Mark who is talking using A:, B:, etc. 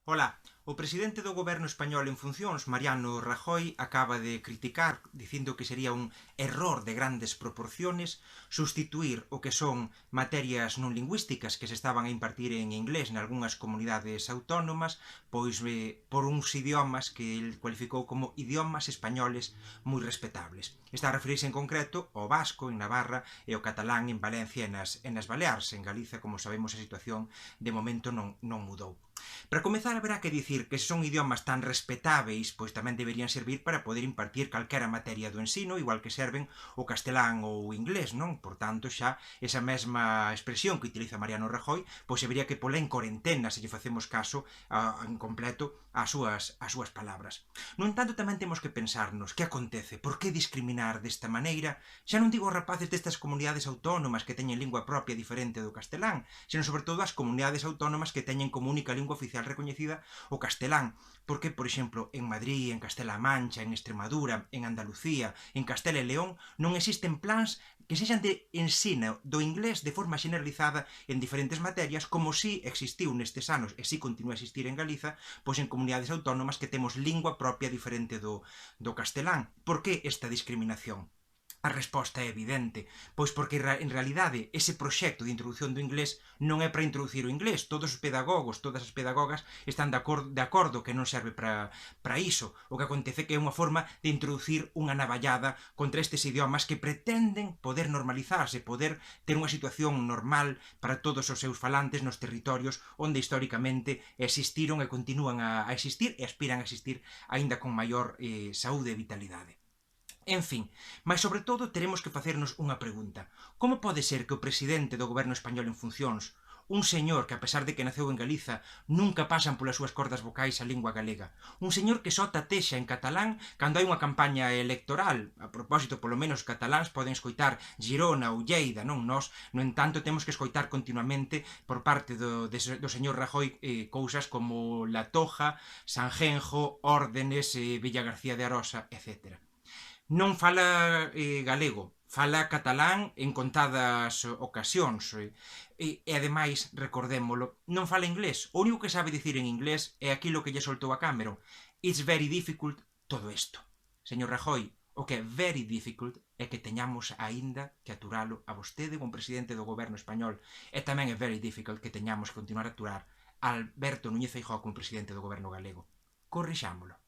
A: Ola, o presidente do goberno español en funcións, Mariano Rajoy, acaba de criticar, dicindo que sería un error de grandes proporciones sustituir o que son materias non lingüísticas que se estaban a impartir en inglés nalgúnas comunidades autónomas, pois por uns idiomas que el cualificou como idiomas españoles moi respetables. Está a referirse en concreto ao vasco en Navarra e ao catalán en Valencia e nas Baleares. En Galiza, como sabemos, a situación de momento non mudou. Para comezar, haberá que dicir que se son idiomas tan respetáveis, pois tamén deberían servir para poder impartir calquera materia do ensino, igual que serven o castelán ou o inglés, non? Por tanto, xa esa mesma expresión que utiliza Mariano Rajoy, pois habería que pola en corentena se lle facemos caso en completo ás súas palabras. No entanto, tamén temos que pensarnos que acontece, por que discriminar desta maneira, xa non digo os rapaces destas comunidades autónomas que teñen lingua propia diferente do castelán, senón sobre todo as comunidades autónomas que teñen como única lingua oficial recoñecida o castelán, porque, por exemplo, en Madrid, en Castela-A Mancha, en Extremadura, en Andalucía, en Castela e León, non existen plans que sexan de ensino do inglés de forma generalizada en diferentes materias, como si existiu nestes anos e si continúa a existir en Galiza, pois en comunidades autónomas que temos lingua propia diferente do castelán. Por que esta discriminación? A resposta é evidente, pois porque en realidade ese proxecto de introducción do inglés non é para introducir o inglés. Todos os pedagogos, todas as pedagogas están de acordo que non serve para iso. O que acontece que é unha forma de introducir unha navallada contra estes idiomas que pretenden poder normalizarse, poder ter unha situación normal para todos os seus falantes nos territorios onde históricamente existiron e continúan a existir e aspiran a existir aínda con maior saúde e vitalidade. En fin, mas sobre todo teremos que facernos unha pregunta. Como pode ser que o presidente do goberno español en funcións, un señor que a pesar de que naceu en Galiza nunca pasan polas súas cordas vocais a lingua galega, un señor que só tatexa en catalán cando hai unha campaña electoral, a propósito, polo menos os cataláns poden escoitar Girona ou Lleida, non? Nós, no entanto, temos que escoitar continuamente por parte do señor Rajoy cousas como La Toja, Sanjenjo, Órdenes, Villa García de Arosa, etc. Non fala galego, fala catalán en contadas ocasións e ademais, recordémolo, non fala inglés. O único que sabe dicir en inglés é aquilo que lle soltou a Cameron. It's very difficult todo isto. Señor Rajoy, o que é very difficult é que teñamos aínda que aturalo a vostede como presidente do goberno español, e tamén é very difficult que teñamos que continuar a aturar a Alberto Núñez Feijóo como presidente do goberno galego. Corrixámolo.